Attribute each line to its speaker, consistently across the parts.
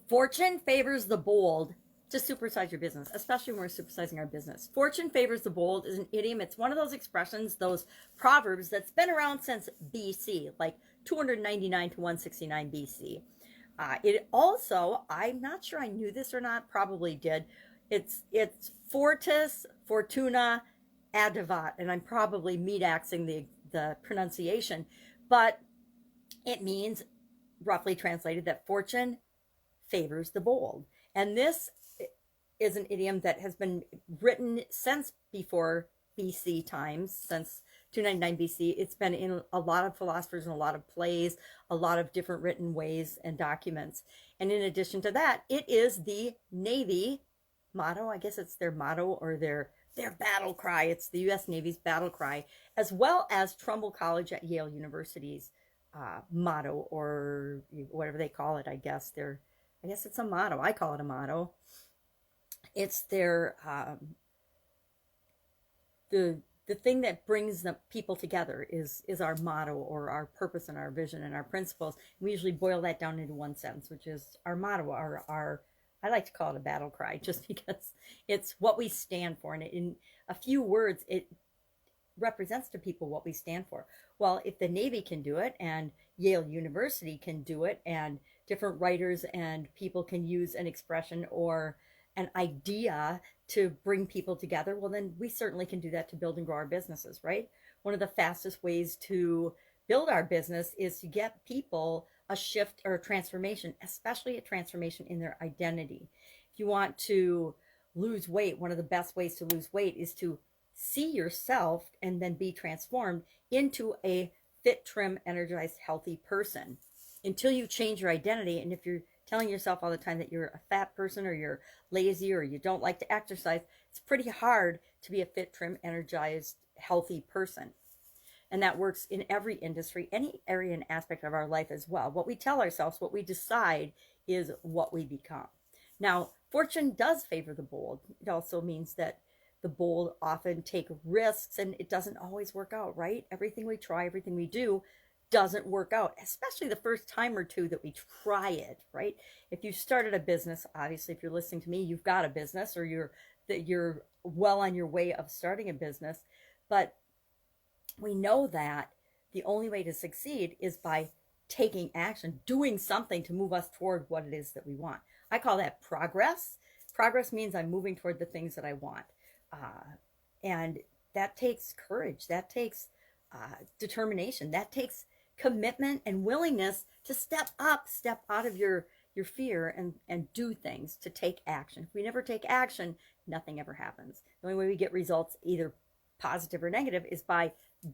Speaker 1: Fortune favors the bold to supersize your business, especially when we're supersizing our business. Fortune favors the bold is an idiom. It's one of those expressions, those proverbs that's been around since BC, like 299 to 169 BC. It also, I'm not sure I knew this or not, probably did. It's fortis, fortuna, adivat, and I'm probably meat-axing the pronunciation, but it means, roughly translated, that fortune favors the bold. And this is an idiom that has been written since before BC times, since 299 BC. It's been in a lot of philosophers and a lot of plays, a lot of different written ways and documents. And in addition to that, it is the Navy motto. I guess it's their motto or their battle cry. It's the U.S. Navy's battle cry, as well as Trumbull College at Yale University's motto, or whatever they call it. I guess it's a motto. I call it a motto. It's their the thing that brings the people together is our motto, or our purpose and our vision and our principles. We usually boil that down into one sentence, which is our motto, our I like to call it a battle cry, just because it's what we stand for. And in a few words, it represents to people what we stand for. Well, if the Navy can do it, and Yale University can do it, and different writers and people can use an expression or an idea to bring people together, well, then we certainly can do that to build and grow our businesses, right? One of the fastest ways to build our business is to get people a shift or a transformation, especially a transformation in their identity. If you want to lose weight, one of the best ways to lose weight is to see yourself and then be transformed into a fit, trim, energized, healthy person. Until you change your identity, and if you're telling yourself all the time that you're a fat person, or you're lazy, or you don't like to exercise, it's pretty hard to be a fit, trim, energized, healthy person. And that works in every industry, any area and aspect of our life as well. What we tell ourselves, what we decide, is what we become. Now, fortune does favor the bold. It also means that the bold often take risks, and it doesn't always work out, right? Everything we try, everything we do doesn't work out, especially the first time or two that we try it, right? If you started a business, obviously, if you're listening to me, you've got a business, or you're well on your way of starting a business. But we know that the only way to succeed is by taking action, doing something to move us toward what it is that we want. I call that progress. Progress means I'm moving toward the things that I want. And that takes courage. That takes determination. That takes commitment and willingness to step up, step out of your fear, and do things, to take action. If we never take action, nothing ever happens. The only way we get results, either positive or negative, is by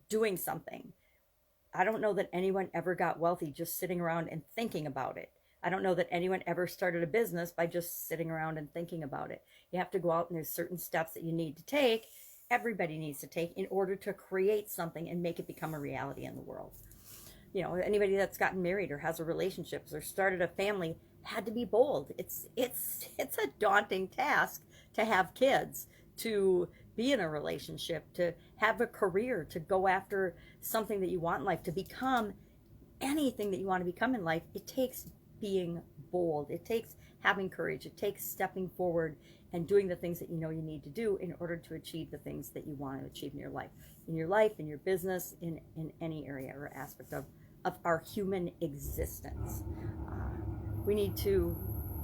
Speaker 1: doing something. I don't know that anyone ever got wealthy just sitting around and thinking about it. I don't know that anyone ever started a business by just sitting around and thinking about it. You have to go out, and there's certain steps that you need to take. Everybody needs to take in order to create something and make it become a reality in the world. You know, anybody that's gotten married or has a relationship or started a family had to be bold. It's a daunting task to have kids, to be in a relationship, to have a career, to go after something that you want in life, to become anything that you want to become in life. It takes being bold. It takes having courage. It takes stepping forward and doing the things that you know you need to do in order to achieve the things that you want to achieve in your life, in your business, in any area or aspect of our human existence. We need to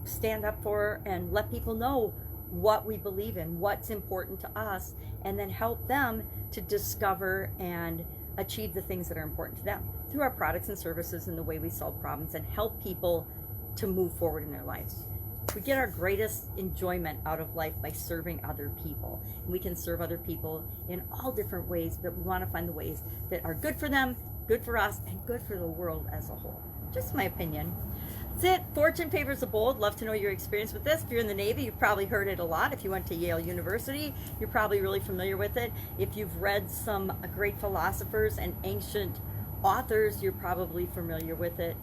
Speaker 1: stand up for and let people know what we believe in, what's important to us, and then help them to discover and achieve the things that are important to them through our products and services and the way we solve problems and help people to move forward in their lives. We get our greatest enjoyment out of life by serving other people. And we can serve other people in all different ways, but we want to find the ways that are good for them, good for us, and good for the world as a whole. Just my opinion. That's it. Fortune favors the bold. Love to know your experience with this. If you're in the Navy, you've probably heard it a lot. If you went to Yale University, you're probably really familiar with it. If you've read some great philosophers and ancient authors, you're probably familiar with it.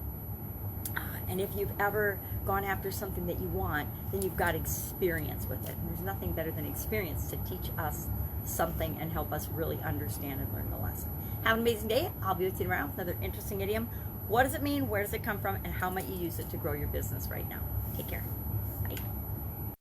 Speaker 1: And if you've ever gone after something that you want, then you've got experience with it. And there's nothing better than experience to teach us something and help us really understand and learn the lesson. Have an amazing day. I'll be with you tomorrow with another interesting idiom What does it mean? Where does it come from? And how might you use it to grow your business right now? Take care.